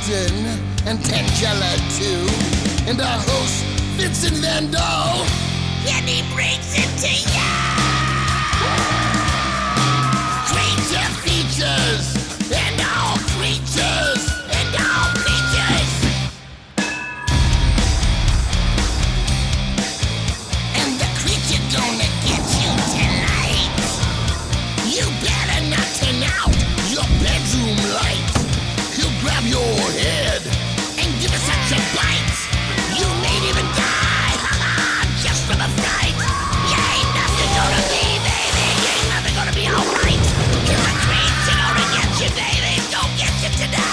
Winston and Tangela too, and our host Vincent Van Dahl, and he brings it to ya. Creature features and all creatures and all creatures, and the creature gonna get you tonight. You better not turn out your bedroom light. He'll grab your head and give it such a bite. You may even die, just from a fright. You ain't nothing gonna be, baby. You ain't nothing gonna be alright. Cause the creature gonna get you, baby. Don't get you tonight.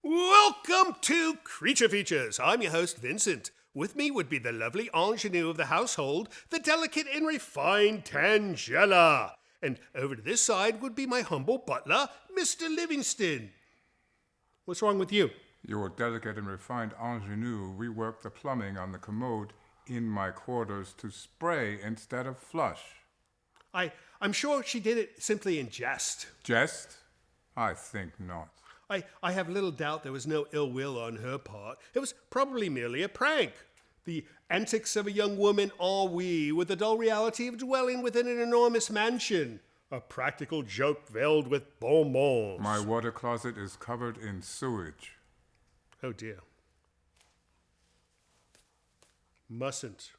Welcome to Creature Features. I'm your host, Vincent. With me would be the lovely ingenue of the household, the delicate and refined Tangela. And over to this side would be my humble butler, Mr. Livingston. What's wrong with you? Your delicate and refined ingenue reworked the plumbing on the commode in my quarters to spray instead of flush. I'm sure she did it simply in jest. Jest? I think not. I have little doubt there was no ill will on her part. It was probably merely a prank. The antics of a young woman ennui with the dull reality of dwelling within an enormous mansion. A practical joke veiled with bonbons. My water closet is covered in sewage. Oh dear. Mustn't.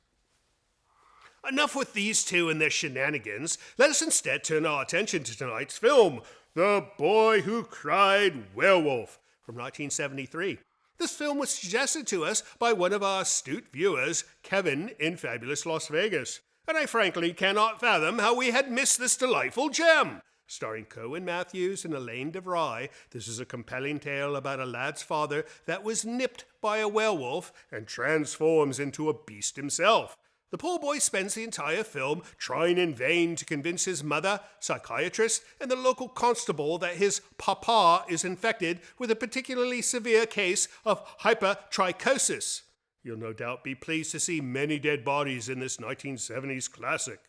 Enough with these two and their shenanigans. Let us instead turn our attention to tonight's film, The Boy Who Cried Werewolf, from 1973. This film was suggested to us by one of our astute viewers, Kevin in fabulous Las Vegas, and I frankly cannot fathom how we had missed this delightful gem. Starring Cohen Matthews and Elaine DeVry, this is a compelling tale about a lad's father that was nipped by a werewolf and transforms into a beast himself. The poor boy spends the entire film trying in vain to convince his mother, psychiatrist, and the local constable that his papa is infected with a particularly severe case of hypertrichosis. You'll no doubt be pleased to see many dead bodies in this 1970s classic.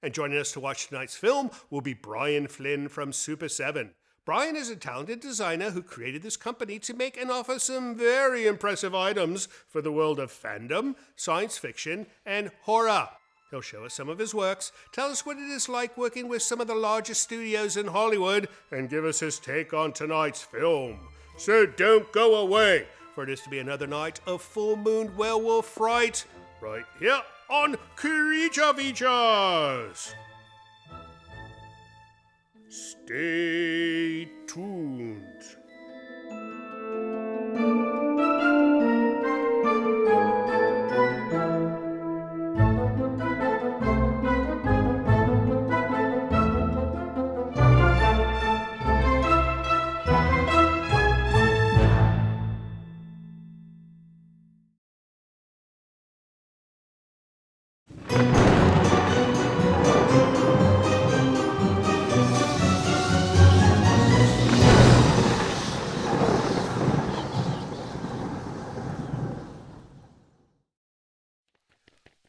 And joining us to watch tonight's film will be Brian Flynn from Super 7. Brian is a talented designer who created this company to make and offer some very impressive items for the world of fandom, science fiction, and horror. He'll show us some of his works, tell us what it is like working with some of the largest studios in Hollywood, and give us his take on tonight's film. So don't go away, for it is to be another night of full-moon werewolf fright, right here on Creature Features. Stay tuned.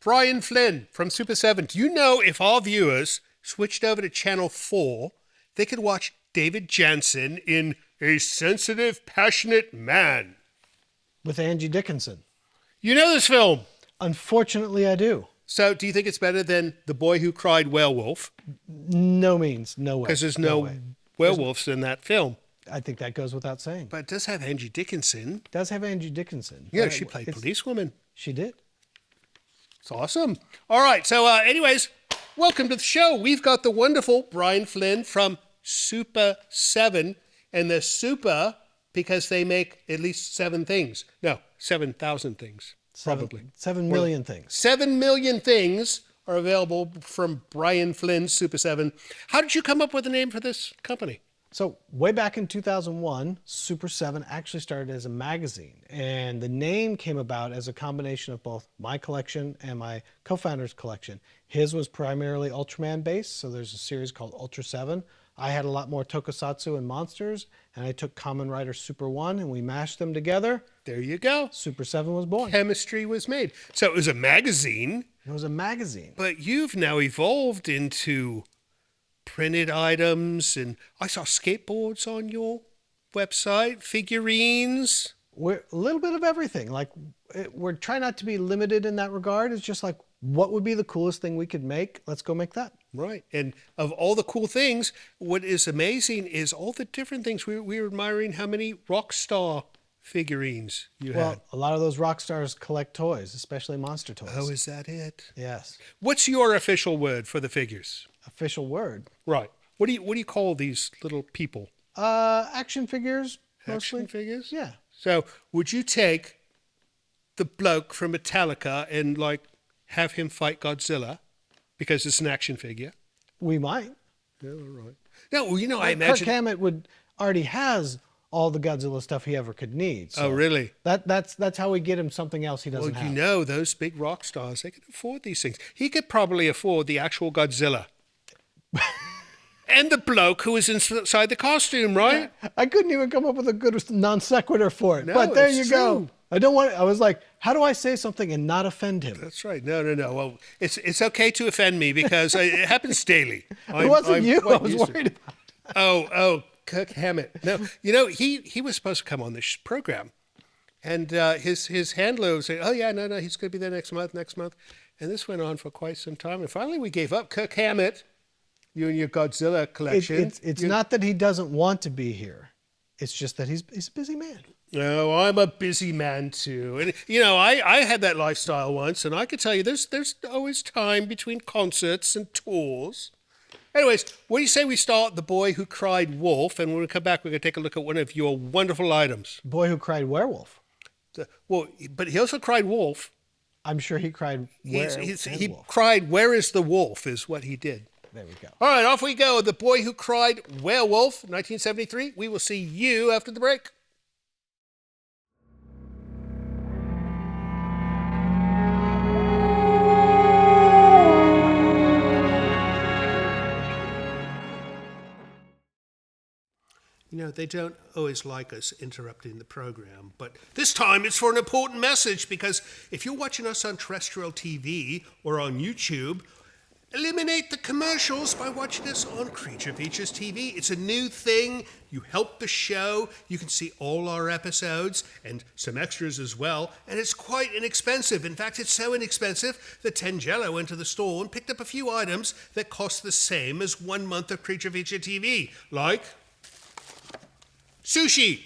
Brian Flynn from Super 7. Do you know if our viewers switched over to Channel 4, they could watch David Jansen in A Sensitive, Passionate Man? With Angie Dickinson. You know this film? Unfortunately, I do. So do you think it's better than The Boy Who Cried Werewolf? No means, no way. Because there's no werewolves in that film. I think that goes without saying. But it does have Angie Dickinson. It does have Angie Dickinson. Yeah, she played policewoman. She did. It's awesome. All right, so anyways, welcome to the show. We've got the wonderful Brian Flynn from Super 7, and the Super because they make at least 7 things. No, 7,000 things, probably. 7 million things. 7 million things are available from Brian Flynn's Super 7. How did you come up with the name for this company? So way back in 2001, Super 7 actually started as a magazine, and the name came about as a combination of both my collection and my co-founder's collection. His was primarily Ultraman based, so there's a series called Ultra 7. I had a lot more tokusatsu and monsters, and I took Kamen Rider Super 1 and we mashed them together There you go. Super 7 was born. Chemistry was made. So it was a magazine, It was a magazine. but you've now evolved into printed items, and I saw skateboards on your website, figurines. We're a little bit of everything. Like, we're trying not to be limited in that regard. It's just like, what would be the coolest thing we could make? Let's go make that. Right. And of all the cool things, what is amazing is all the different things. We were admiring how many rock star figurines you Well, had. a lot of those rock stars collect toys, especially monster toys. Oh, is that it? Yes. What's your official word for the figures? Official word. Right. What do you call these little people? Action figures, mostly. Action figures? Yeah. So would you take the bloke from Metallica and like have him fight Godzilla because it's an action figure? We might. Yeah, all right. No, well, you know, I Kirk imagine. Hammett already has all the Godzilla stuff he ever could need. So Oh, really? That's how we get him something else he doesn't Well, have. you know, those big rock stars, they can afford these things. He could probably afford the actual Godzilla. And the bloke who was inside the costume, right? I couldn't even come up with a good non sequitur for it. No, but there it's you go. true. I was like, how do I say something and not offend him? That's right. No. Well, it's okay to offend me because it happens daily. It wasn't you I quite was used to worried about. Oh, Kirk Hammett. No, you know, he was supposed to come on this program. And his handler was saying, oh, yeah, no, he's going to be there next month. And this went on for quite some time. And finally we gave up. Kirk Hammett, you and your Godzilla collection. It's not that he doesn't want to be here. It's just that he's a busy man. No, I'm a busy man too. And, you know, I had that lifestyle once, and I could tell you there's always time between concerts and tours. Anyways, what do you say we start The Boy Who Cried Wolf, and when we come back, we're going to take a look at one of your wonderful items. Boy Who Cried Werewolf. Well, but he also cried wolf. I'm sure he cried He werewolf. cried, where is the wolf, is what he did. There we go. All right, off we go. The Boy Who Cried Werewolf, 1973. We will see you after the break. You know, they don't always like us interrupting the program, but this time it's for an important message, because if you're watching us on terrestrial TV or on YouTube, eliminate the commercials by watching us on Creature Features TV. It's a new thing. You help the show. You can see all our episodes and some extras as well, and it's quite inexpensive. In fact, it's so inexpensive that Tangelo went to the store and picked up a few items that cost the same as 1 month of Creature Feature TV, like sushi.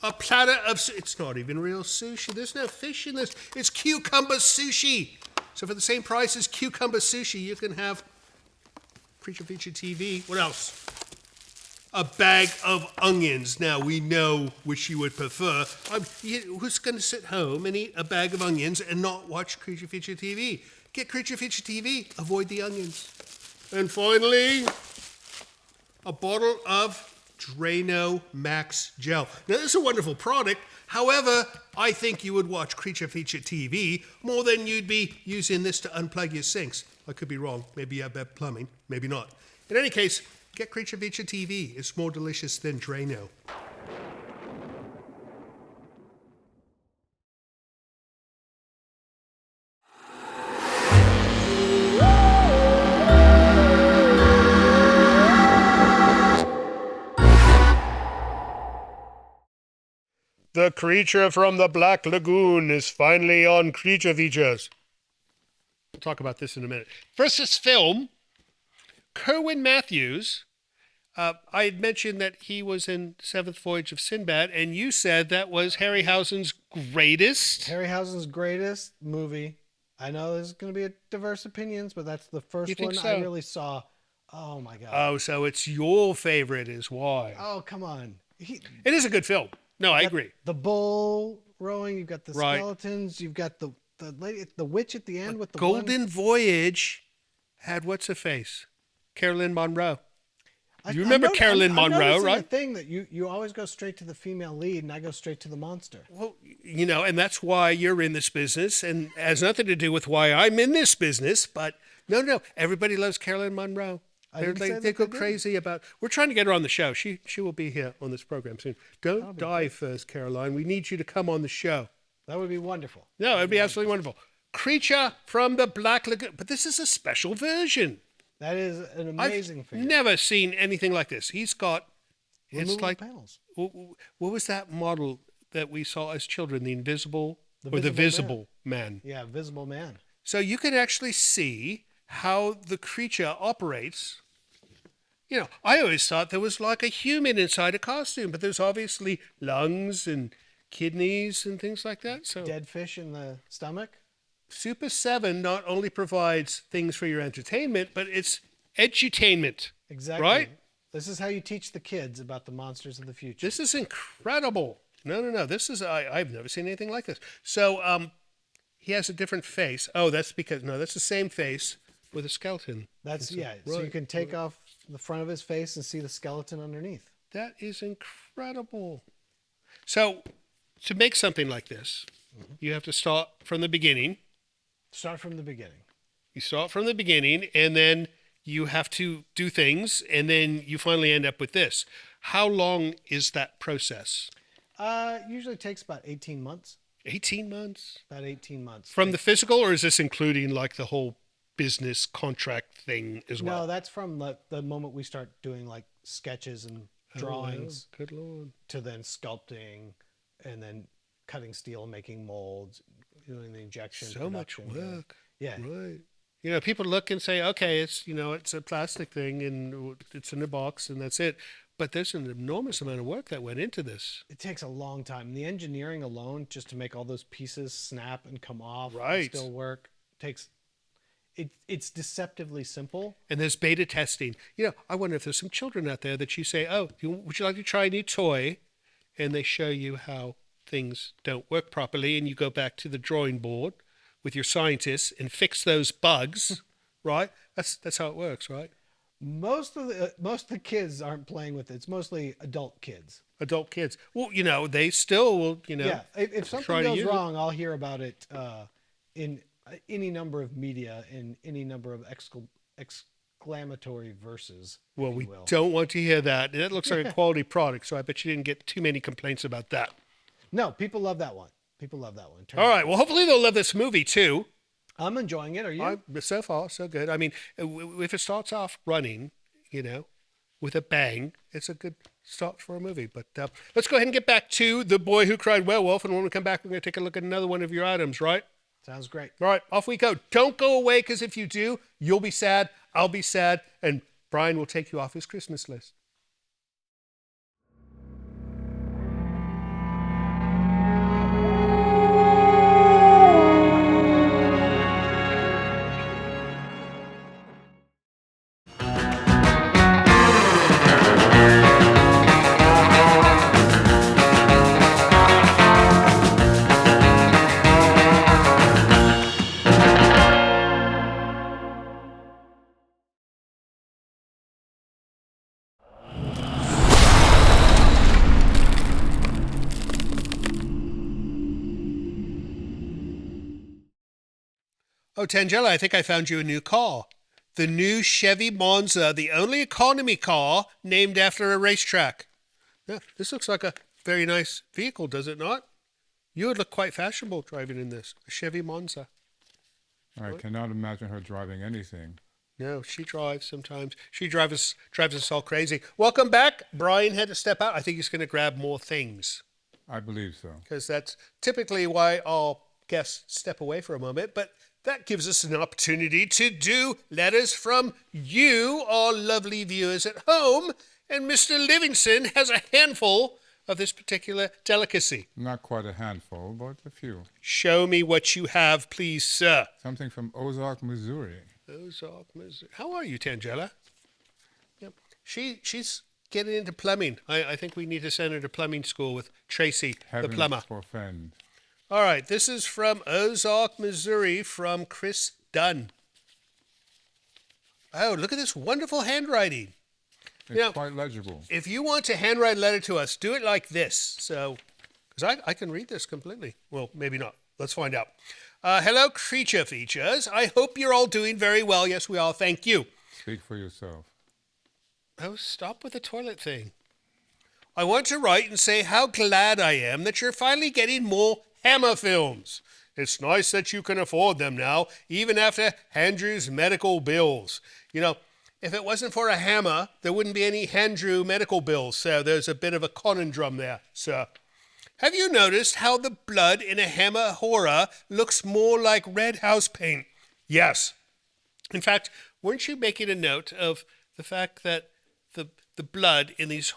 A platter of... It's not even real sushi. There's no fish in this. It's cucumber sushi. So for the same price as cucumber sushi, you can have Creature Feature TV. What else? A bag of onions. Now, we know which you would prefer. Who's going to sit home and eat a bag of onions and not watch Creature Feature TV? Get Creature Feature TV. Avoid the onions. And finally, a bottle of Drano Max Gel. Now, this is a wonderful product. However, I think you would watch Creature Feature TV more than you'd be using this to unplug your sinks. I could be wrong. Maybe you have bad plumbing. Maybe not. In any case, get Creature Feature TV. It's more delicious than Drano. The creature from the Black Lagoon is finally on Creature Features. We'll talk about this in a minute. First, this film, Kerwin Matthews. I had mentioned that he was in Seventh Voyage of Sinbad, and you said that was Harryhausen's greatest. Harryhausen's greatest movie. I know there's going to be diverse opinions, but that's the first think one so? I really saw. Oh, my God. Oh, so it's your favorite is why. Oh, come on. It is a good film. No, I agree. The bull rowing, you've got the Right. skeletons, you've got the lady, the witch at the end with the Golden Voyage had what's her face? Carolyn Monroe. You remember Carolyn Monroe, right? The thing that you always go straight to the female lead, and I go straight to the monster. Well, you know, and that's why you're in this business, and it has nothing to do with why I'm in this business, but no, everybody loves Carolyn Monroe. didn't say They that go they did. crazy about. We're trying to get her on the show. She will be here on this program soon. Don't die first, Caroline. We need you to come on the show. That would be wonderful. No, it'd be absolutely wonderful. Creature from the Black Lagoon. But this is a special version. That is an amazing I've figure. never seen anything like this. He's got. It's Removable like. panels. What was that model that we saw as children? The Invisible The or the Visible Visible Man. Yeah, Visible Man. So you can actually see how the creature operates. You know, I always thought there was like a human inside a costume, but there's obviously lungs and kidneys and things like that. So Dead fish in the stomach. Super 7 not only provides things for your entertainment, but it's edutainment. Exactly. Right? This is how you teach the kids about the monsters of the future. This is incredible. No. This is I've never seen anything like this. So he has a different face. Oh, that's because that's the same face with a skeleton. That's So you right, can take off the front of his face and see the skeleton underneath. That is incredible. So to make something like this, you have to start from the beginning. Start from the beginning. You start from the beginning, and then you have to do things, and then you finally end up with this. How long is that process? Usually takes about 18 months. 18 months? About 18 months. From the physical, or is this including like the whole business contract thing as well? No, that's from the moment we start doing like sketches and drawings Good Lord. to then sculpting and then cutting steel, making molds, doing the injection. So much production. work. Yeah. Right. You know, people look and say, okay, it's a plastic thing and it's in a box and that's it. But there's an enormous amount of work that went into this. It takes a long time. The engineering alone, just to make all those pieces snap and come off Right. and still work, takes. It's deceptively simple. And there's beta testing. You know, I wonder if there's some children out there that you say, oh, would you like to try a new toy? And they show you how things don't work properly. And you go back to the drawing board with your scientists and fix those bugs, right? That's how it works, right? Most of the kids aren't playing with it. It's mostly adult kids. Adult kids. Well, they still will, Yeah. If try something to goes use it. wrong, I'll hear about it in any number of media, in any number of exclamatory verses. Well, if we you will. don't want to hear that. That looks like a quality product, so I bet you didn't get too many complaints about that. No, people love that one. People love that one. All right. Well, hopefully they'll love this movie too. I'm enjoying it. Are you? So far, so good. I mean, if it starts off running, with a bang, it's a good start for a movie. But let's go ahead and get back to The Boy Who Cried Werewolf. And when we come back, we're going to take a look at another one of your items, right? Sounds great. All right, off we go. Don't go away, because if you do, you'll be sad, I'll be sad, and Brian will take you off his Christmas list. Oh, Tangela, I think I found you a new car. The new Chevy Monza, the only economy car named after a racetrack. Yeah, this looks like a very nice vehicle, does it not? You would look quite fashionable driving in this, a Chevy Monza. I cannot imagine her driving anything. No, she drives sometimes. She drives us all crazy. Welcome back. Brian had to step out. I think he's going to grab more things, I believe so. because that's typically why all guests step away for a moment. But that gives us an opportunity to do letters from you, our lovely viewers at home. And Mr. Livingston has a handful of this particular delicacy. Not quite a handful, but a few. Show me what you have, please, sir. Something from Ozark, Missouri. Ozark, Missouri. How are you, Tangela? Yep. She's getting into plumbing. I think we need to send her to plumbing school with Tracy, Heavens the plumber. forfend. All right, this is from Ozark, Missouri, from Chris Dunn. Oh, look at this wonderful handwriting. It's quite legible. If you want to handwrite a letter to us, do it like this. So, because I can read this completely. Well, maybe not. Let's find out. Hello, Creature Features. I hope you're all doing very well. Yes, we are. Thank you. Speak for yourself. Oh, stop with the toilet thing. I want to write and say how glad I am that you're finally getting more Hammer films. It's nice that you can afford them now, even after Andrew's medical bills. You know, if it wasn't for a hammer, there wouldn't be any Andrew medical bills, so there's a bit of a conundrum there, sir. Have you noticed how the blood in a Hammer horror looks more like red house paint? Yes. In fact, weren't you making a note of the fact that the blood in these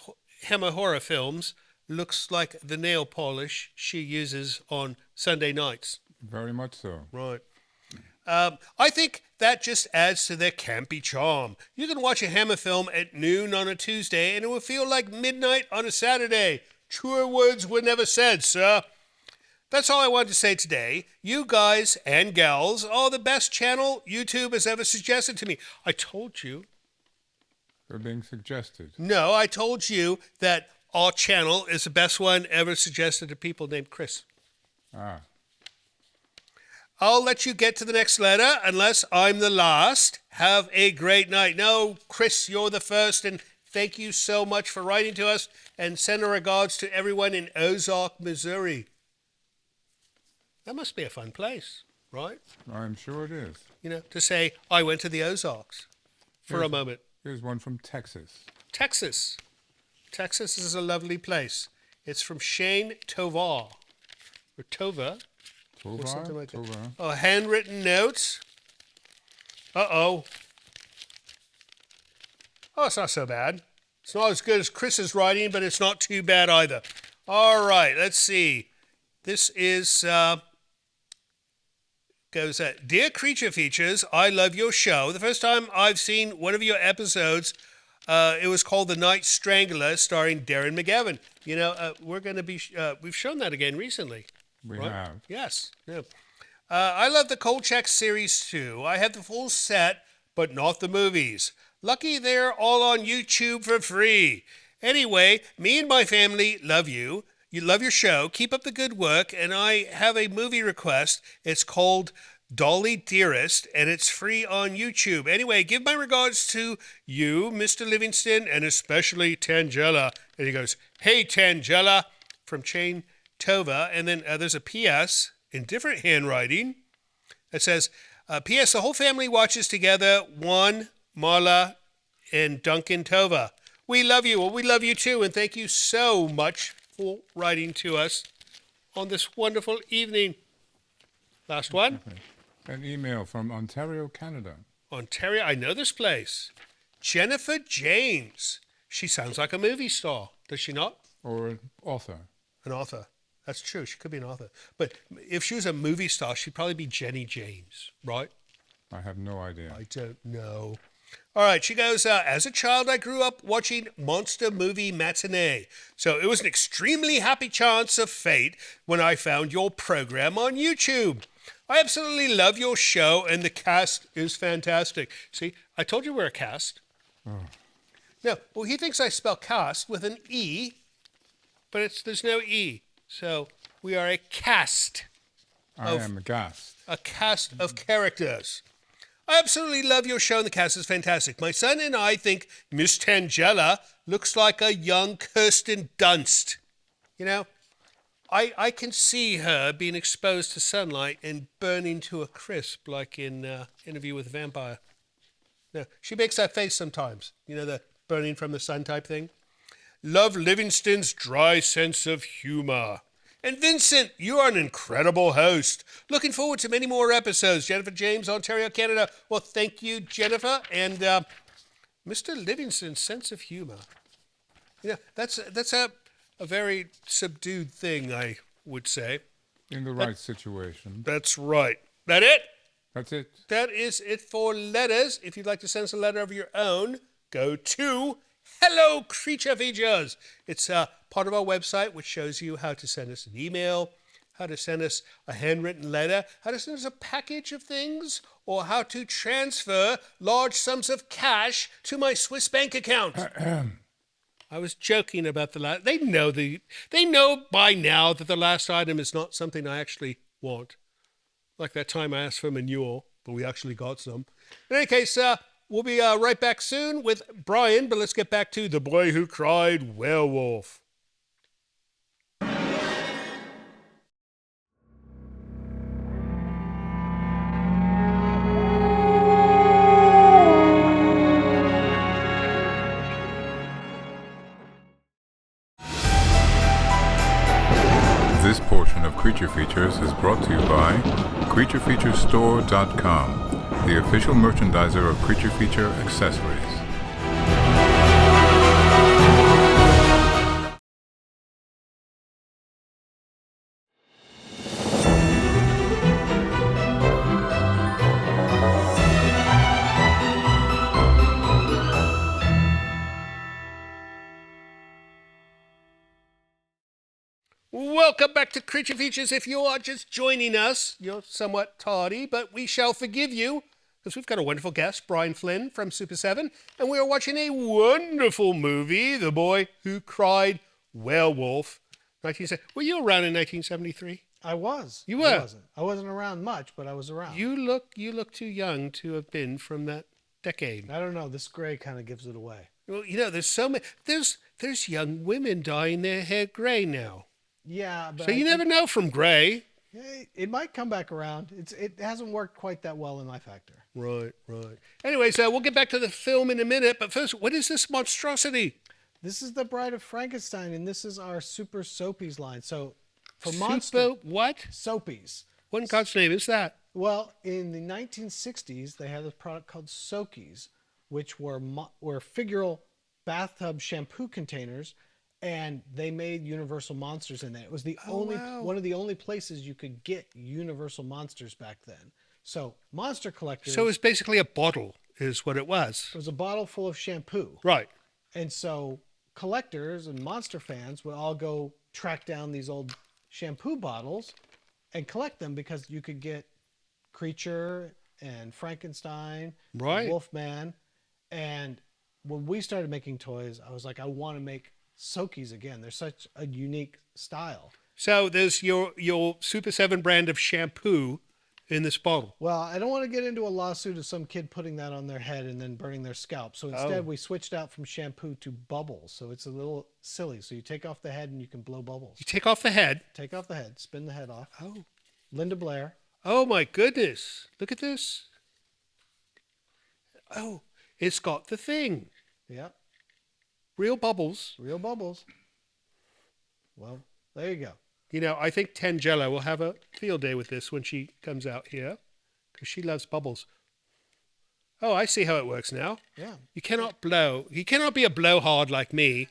Hammer horror films looks like the nail polish she uses on Sunday nights? Very much so. Right. I think that just adds to their campy charm. You can watch a Hammer film at noon on a Tuesday and it will feel like midnight on a Saturday. Truer words were never said, sir. That's all I wanted to say today. You guys and gals are the best channel YouTube has ever suggested to me. I told you. They're being suggested. No, I told you that our channel is the best one ever suggested to people named Chris. Ah. I'll let you get to the next letter unless I'm the last. Have a great night. No, Chris, you're the first, and thank you so much for writing to us, and send our regards to everyone in Ozark, Missouri. That must be a fun place, right? I'm sure it is. You know, to say, I went to the Ozarks for a moment. Here's one from Texas. Texas. Texas is a lovely place. It's from Shane Tovar. Or Tova. Or something like that. Oh, handwritten notes. Uh-oh. Oh, it's not so bad. It's not as good as Chris's writing, but it's not too bad either. All right, let's see. This is, goes at, Dear Creature Features, I love your show. The first time I've seen one of your episodes, it was called The Night Strangler, starring Darren McGavin. You know, we're going to be, we've shown that again recently. We Right? have. Yes. Yeah. I love the Kolchak series too. I have the full set, but not the movies. Lucky they're all on YouTube for free. Anyway, me and my family love you. You love your show. Keep up the good work. And I have a movie request. It's called Dolly Dearest, and it's free on YouTube. Anyway, give my regards to you, Mr. Livingston, and especially Tangela. And he goes, hey, Tangela, from Chain Tova. And then there's a P.S. in different handwriting. It says, P.S. The whole family watches together. Juan, Marla, and Duncan Tova. We love you. Well, we love you too. And thank you so much for writing to us on this wonderful evening. Last one. An email from Ontario, Canada. Ontario, I know this place. Jennifer James. She sounds like a movie star, does she not? Or an author. An author. That's true. She could be an author. But if she was a movie star, she'd probably be Jenny James, right? I have no idea. I don't know. All right, she goes, as a child, I grew up watching Monster Movie Matinee. So it was an extremely happy chance of fate when I found your program on YouTube. I absolutely love your show, and the cast is fantastic. See, I told you we're a cast. Oh. No, well, he thinks I spell cast with an E, but there's no E. So we are a cast. I am aghast. A cast of characters. I absolutely love your show, and the cast is fantastic. My son and I think Miss Tangela looks like a young Kirsten Dunst. You know, I can see her being exposed to sunlight and burning to a crisp, like in Interview with a Vampire. No, she makes that face sometimes. You know, the burning from the sun type thing. Love Livingston's dry sense of humor. And Vincent, you are an incredible host. Looking forward to many more episodes. Jennifer James, Ontario, Canada. Well, thank you, Jennifer. And Mr. Livingston's sense of humor. You know, that's a very subdued thing, I would say. In the right situation. That's right. That it? That's it. That is it for letters. If you'd like to send us a letter of your own, go to Hello Creature Features. It's part of our website, which shows you how to send us an email, how to send us a handwritten letter, how to send us a package of things, or how to transfer large sums of cash to my Swiss bank account. I was joking about the last. They know by now that the last item is not something I actually want. Like that time I asked for manure, but we actually got some. In any case, we'll be right back soon with Brian, but let's get back to The Boy Who Cried Werewolf. This portion of Creature Features is brought to you by CreatureFeatureStore.com, the official merchandiser of Creature Feature accessories. Welcome back to Creature Features. If you are just joining us, you're somewhat tardy, but we shall forgive you because we've got a wonderful guest, Brian Flynn from Super 7, and we are watching a wonderful movie, The Boy Who Cried Werewolf. 1970. Were you around in 1973? I was. You were? I wasn't around much, but I was around. You look too young to have been from that decade. I don't know. This gray kind of gives it away. Well, there's so many. There's young women dyeing their hair gray now. Yeah, but So you never know from gray. it might come back around. It hasn't worked quite that well in my factor. Right. Anyway, so we'll get back to the film in a minute, but first, what is this monstrosity? This is the Bride of Frankenstein, and this is our Super Soapies line. So for Super what? Soapies. What in God's name is that? Well, in the 1960s, they had this product called Soakies, which were figural bathtub shampoo containers, and they made Universal Monsters in there. It was the one of the only places you could get Universal Monsters back then. So monster collectors. So it was basically a bottle, is what it was. It was a bottle full of shampoo. Right. And so collectors and monster fans would all go track down these old shampoo bottles and collect them because you could get Creature and Frankenstein, Right. Wolfman. And when we started making toys, I was like, I want to make Soakies again. They're such a unique style. So there's your Super 7 brand of shampoo in this bottle. Well, I don't want to get into a lawsuit of some kid putting that on their head and then burning their scalp. So instead, we switched out from shampoo to bubbles. So it's a little silly. So you take off the head and you can blow bubbles. You take off the head. Take off the head, spin the head off. Oh. Linda Blair. Oh my goodness. Look at this. Oh, it's got the thing. Yep. Real bubbles. Real bubbles. Well, there you go. I think Tangela will have a field day with this when she comes out here because she loves bubbles. Oh, I see how it works now. Yeah. You cannot blow. You cannot be a blowhard like me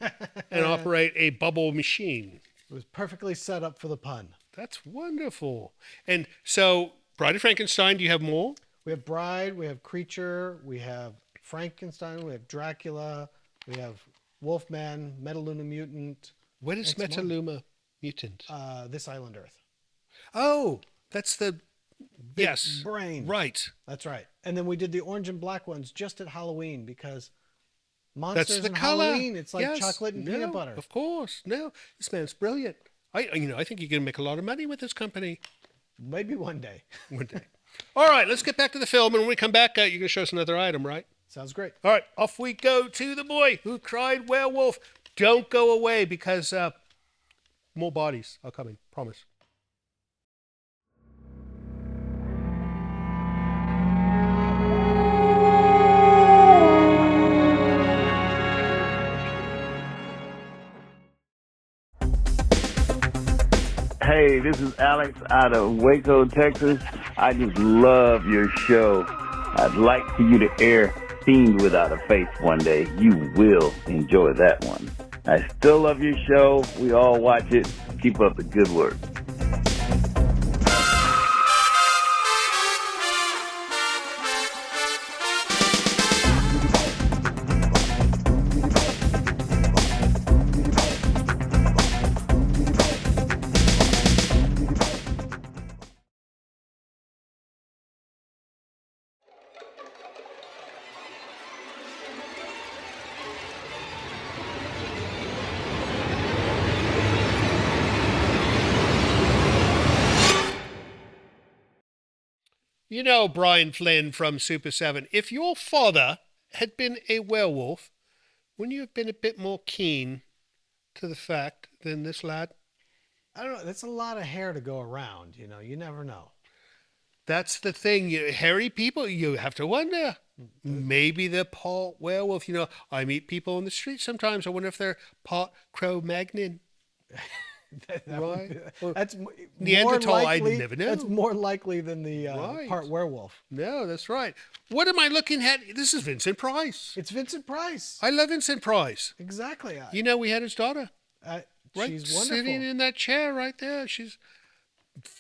and operate a bubble machine. It was perfectly set up for the pun. That's wonderful. And so, Bride of Frankenstein, do you have more? We have Bride, we have Creature, we have Frankenstein, we have Dracula, we have Wolfman, Metaluna Mutant. What is Metaluma Mutant? This Island Earth. Oh, that's the... Yes. Brain. Right. That's right. And then we did the orange and black ones just at Halloween because monsters That's the and color. Halloween, it's like Yes. chocolate and No, peanut butter. Of course. No, this man's brilliant. I think you're going to make a lot of money with this company Maybe one day. one day. All right, let's get back to the film. And when we come back, you're going to show us another item, right? Sounds great. All right, off we go to The Boy Who Cried Werewolf. Don't go away because more bodies are coming. Promise. Hey, this is Alex out of Waco, Texas. I just love your show. I'd like for you to air Fiend Without a Face one day. You will enjoy that one. I still love your show. We all watch it. Keep up the good work. You know Brian Flynn from Super 7. If your father had been a werewolf, wouldn't you have been a bit more keen to the fact than this lad? I don't know. That's a lot of hair to go around. You never know. That's the thing. Hairy people, you have to wonder. Maybe they're part werewolf. I meet people on the street sometimes. I wonder if they're part Cro-Magnon. Right? That's Neanderthal, more likely, I never know. That's more likely than the Right. part werewolf. No, that's right. What am I looking at? This is Vincent Price. It's Vincent Price. I love Vincent Price. Exactly. We had his daughter. Right, She's wonderful. sitting in that chair right there. She's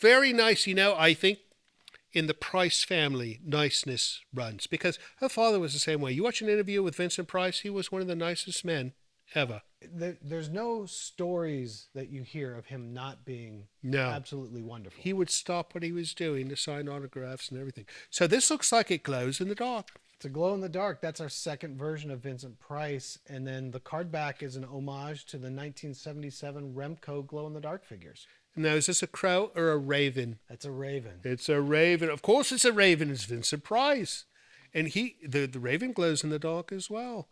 very nice. I think in the Price family, niceness runs because her father was the same way. You watch an interview with Vincent Price, he was one of the nicest men ever. There's no stories that you hear of him not being absolutely wonderful. He would stop what he was doing to sign autographs and everything. So this looks like it glows in the dark. It's a glow in the dark. That's our second version of Vincent Price. And then the card back is an homage to the 1977 Remco glow in the dark figures. Now, is this a crow or a raven? That's a raven. It's a raven. Of course it's a raven. It's Vincent Price. And the raven glows in the dark as well.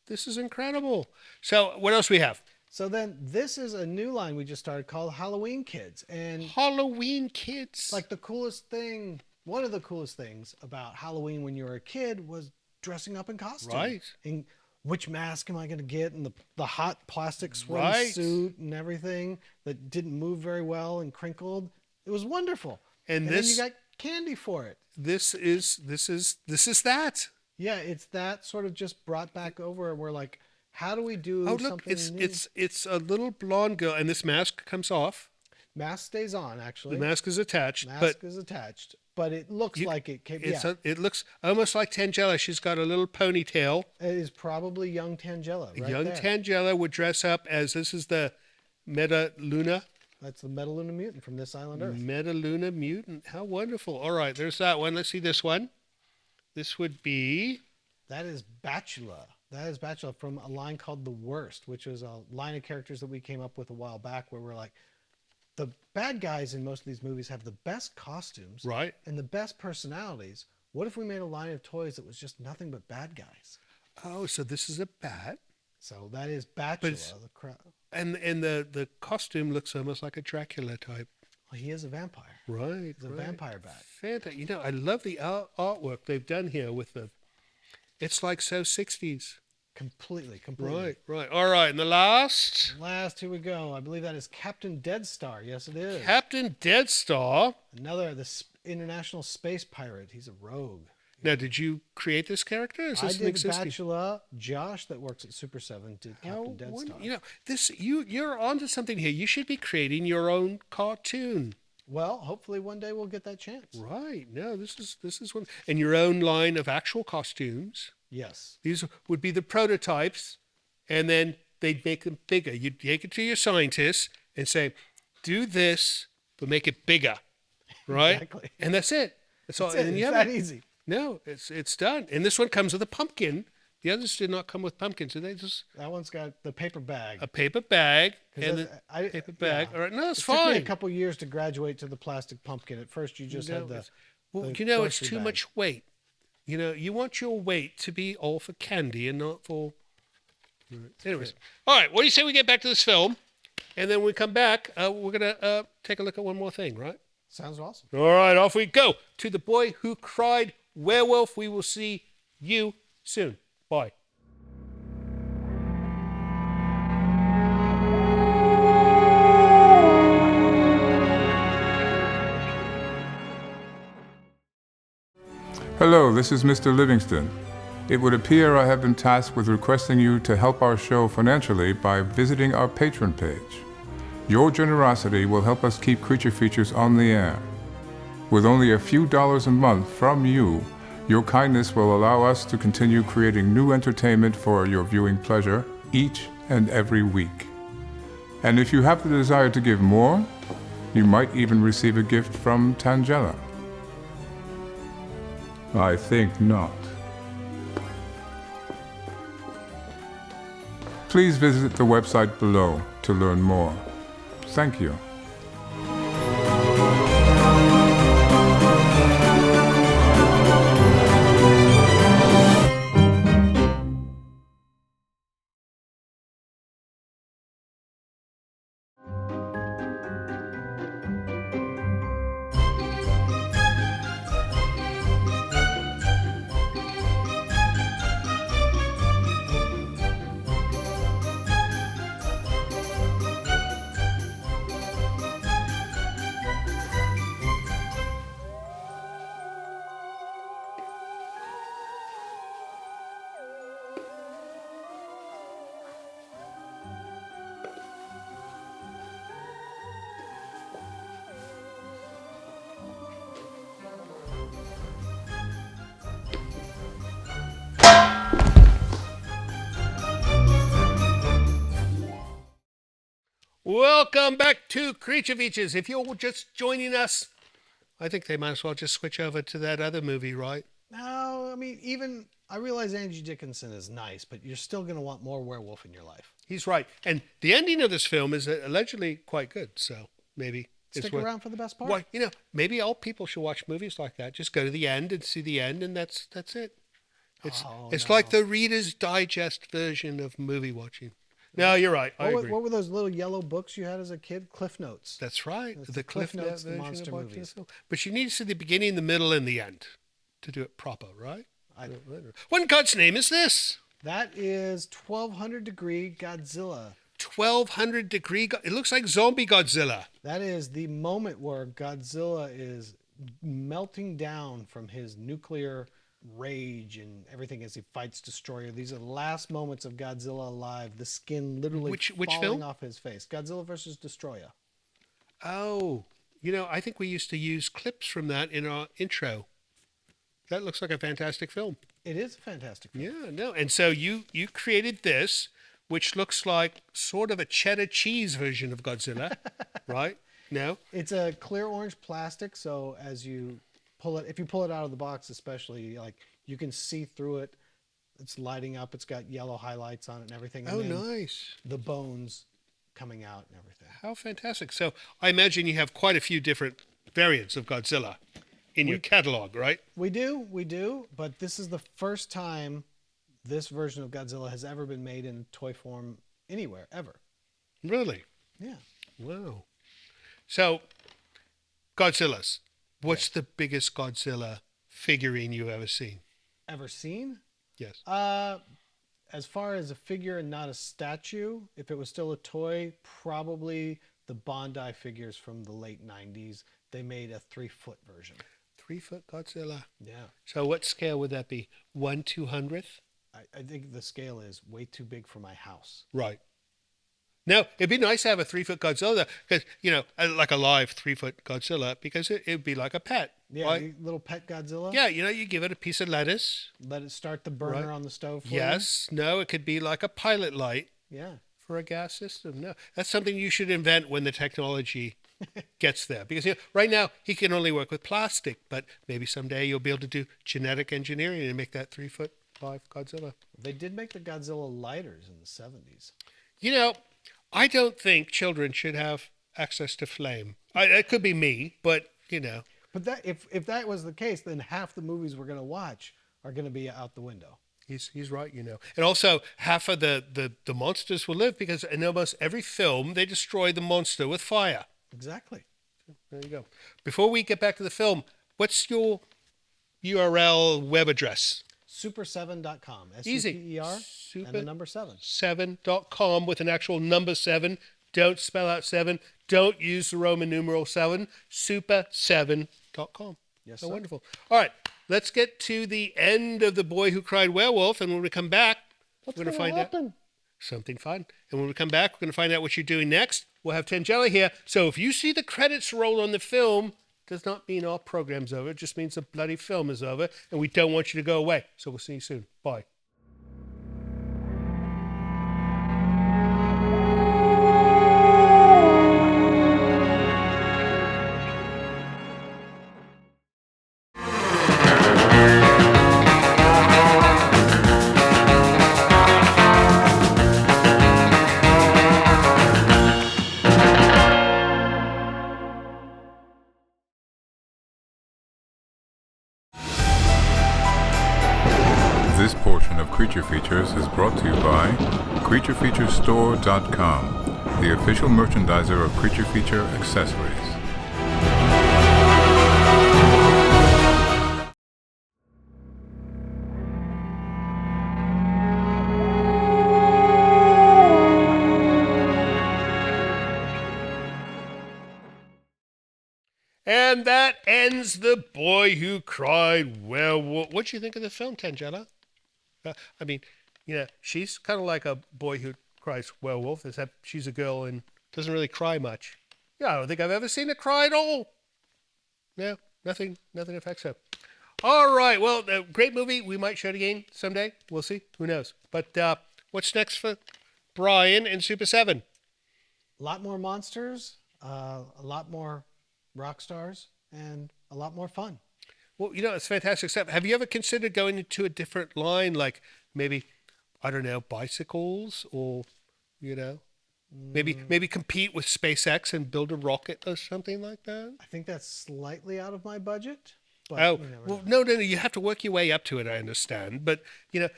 This is incredible. So what else we have? So then this is a new line we just started called Halloween Kids. And Halloween Kids. like the coolest thing, one of the coolest things about Halloween when you were a kid was dressing up in costume. Right. And which mask am I going to get? And the hot plastic Right. swimsuit and everything that didn't move very well and crinkled. It was wonderful. And then this- you got candy for it. This is that. Yeah, it's that sort of just brought back over. And we're like, how do we do Oh, look, something new? it's a little blonde girl, and this mask comes off. Mask stays on, actually. The mask is attached, Mask is attached, but it looks like it came. it looks almost like Tangela. She's got a little ponytail. It is probably young Tangela. Right Young there. Tangela would dress up as this is the Metaluna. That's the Metaluna mutant from This Island Earth. Metaluna mutant. How wonderful. All right, there's that one. Let's see this one. This would be That is Bacula. That is Bacula from a line called The Worst, which was a line of characters that we came up with a while back where we're like, the bad guys in most of these movies have the best costumes right. and the best personalities. What if we made a line of toys that was just nothing but bad guys? Oh, so this is a bat. So that is Bacula. And the costume looks almost like a Dracula type. Well, he is a vampire. Right. He's a vampire bat. Fantastic. I love the artwork they've done here with it's like so 60s. Completely. Right. All right. And the last? Here we go. I believe that is Captain Deadstar. Yes, it is. Captain Deadstar. The international space pirate. He's a rogue. Now, did you create this character? Is I this did existing? Bacula. Josh, that works at Super 7, did Captain Deadstar. You're onto something here. You should be creating your own cartoon. Well, hopefully one day we'll get that chance. Right. No, this is one. And your own line of actual costumes. Yes. These would be the prototypes, and then they'd make them bigger. You'd take it to your scientists and say, do this, but make it bigger. Right? Exactly. And that's it. That's all. That's it. And It's that easy. No, it's done. And this one comes with a pumpkin. The others did not come with pumpkins. Did they just That one's got the paper bag. a paper bag and That's- paper bag? yeah. All right, no, it's It took me fine. a couple years to graduate to the plastic pumpkin. At first, you just had the. It's the it's grocery too bag. much weight. You want your weight to be all for candy and not for. Anyways, all right. What do you say we get back to this film, and then when we come back, we're gonna take a look at one more thing, right? Sounds awesome. All right, off we go to The Boy Who Cried Werewolf. We will see you soon. Bye. Hello, this is Mr. Livingston. It would appear I have been tasked with requesting you to help our show financially by visiting our Patreon page. Your generosity will help us keep Creature Features on the air. With only a few dollars a month from you, your kindness will allow us to continue creating new entertainment for your viewing pleasure each and every week. And if you have the desire to give more, you might even receive a gift from Tangela. I think not. Please visit the website below to learn more. Thank you. Welcome back to Creature Features. If you're just joining us, I think they might as well just switch over to that other movie, right? No, I mean, I realize Angie Dickinson is nice, but you're still going to want more werewolf in your life. He's right. And the ending of this film is allegedly quite good, so maybe Stick it's worth... around for the best part. Well, maybe all people should watch movies like that. Just go to the end and see the end, and that's it. It's like the Reader's Digest version of movie watching. No, you're right. I agree. What were those little yellow books you had as a kid? Cliff Notes. That's right. It's The Cliff Notes, the monster movies. But you need to see the beginning, the middle, and the end to do it proper, right? What in God's name is this? That is 1200 Degree Godzilla. 1200 Degree... It looks like zombie Godzilla. That is the moment where Godzilla is melting down from his nuclear rage and everything as he fights Destroyer. These are the last moments of Godzilla alive. The skin literally Which falling film? off his face. Godzilla versus Destroyer. Oh, I think we used to use clips from that in our intro. That looks like a fantastic film. It is a fantastic film. Yeah, no. And so you created this, which looks like sort of a cheddar cheese version of Godzilla, right? No? It's a clear orange plastic, so as you pull it, if you pull it out of the box especially, like you can see through it. It's lighting up. It's got yellow highlights on it and everything. And nice. The bones coming out and everything. How fantastic. So I imagine you have quite a few different variants of Godzilla in your catalog, right? We do. But this is the first time this version of Godzilla has ever been made in toy form anywhere, ever. Really? Yeah. Wow. So, Godzillas. What's the biggest Godzilla figurine you've ever seen? Ever seen? Yes. As far as a figure and not a statue, if it was still a toy, probably the Bondi figures from the late 90s. They made a 3-foot version. 3-foot Godzilla. Yeah. So what scale would that be? 1/200th? I think the scale is way too big for my house. Right. Now, it'd be nice to have a 3-foot Godzilla, because, like a live 3-foot Godzilla, because it'd be like a pet. Yeah, right? little pet Godzilla. Yeah, you give it a piece of lettuce. Let it start the burner on the stove for Yes. No, it could be like a pilot light you. Yeah. for a gas system. No, that's something you should invent when the technology gets there. Because right now, he can only work with plastic, but maybe someday you'll be able to do genetic engineering and make that 3-foot live Godzilla. They did make the Godzilla lighters in the 70s. I don't think children should have access to flame. It could be me, but But that if that was the case, then half the movies we're going to watch are going to be out the window. He's right, And also, half of the monsters will live, because in almost every film, they destroy the monster with fire. Exactly. There you go. Before we get back to the film, what's your URL web address? Super7.com. Easy. SUPER and the number 7. 7.com with an actual number 7. Don't spell out 7. Don't use the Roman numeral 7. Super7.com. Yes, so sir. Wonderful. All right, let's get to the end of The Boy Who Cried Werewolf, and when we come back, we're going to find out something fun. And when we come back, we're going to find out what you're doing next. We'll have Tangela here. So if you see the credits roll on the film, does not mean our program's over. It just means the bloody film is over, and we don't want you to go away. So we'll see you soon. Bye. This portion of Creature Features is brought to you by CreatureFeatureStore.com, the official merchandiser of Creature Feature accessories. And that ends The Boy Who Cried Werewolf. What'd you think of the film, Tangela? She's kind of like a boy who cries werewolf, except she's a girl and doesn't really cry much. Yeah, I don't think I've ever seen her cry at all. No, nothing affects her. All right, well, great movie. We might show it again someday. We'll see. Who knows? But what's next for Brian and Super 7? A lot more monsters, a lot more rock stars, and a lot more fun. Well, it's fantastic stuff. Have you ever considered going into a different line, like maybe, I don't know, bicycles, or, maybe compete with SpaceX and build a rocket or something like that? I think that's slightly out of my budget. But Oh, you never well, know. no, you have to work your way up to it, I understand. But,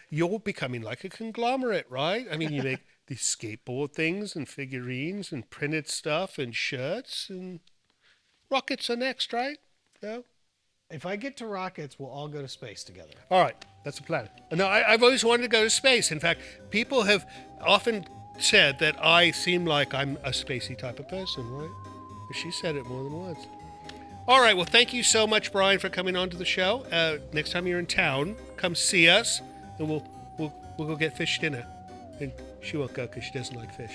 you're becoming like a conglomerate, right? I mean, you make these skateboard things and figurines and printed stuff and shirts, and rockets are next, right? No? If I get to rockets, we'll all go to space together. All right, that's the plan. No, I've always wanted to go to space. In fact, people have often said that I seem like I'm a spacey type of person, right? She said it more than once. All right, well, thank you so much, Brian, for coming on to the show. Next time you're in town, come see us, and we'll go get fish dinner. And she won't go because she doesn't like fish.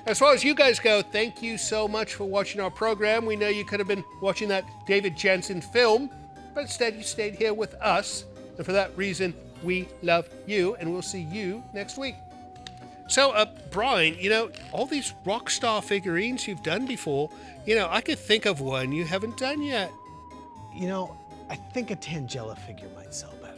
As far as you guys go, thank you so much for watching our program. We know you could have been watching that David Jensen film, but instead you stayed here with us. And for that reason, we love you, and we'll see you next week. So, Brian, all these rock star figurines you've done before, I could think of one you haven't done yet. I think a Tangella figure might sell better.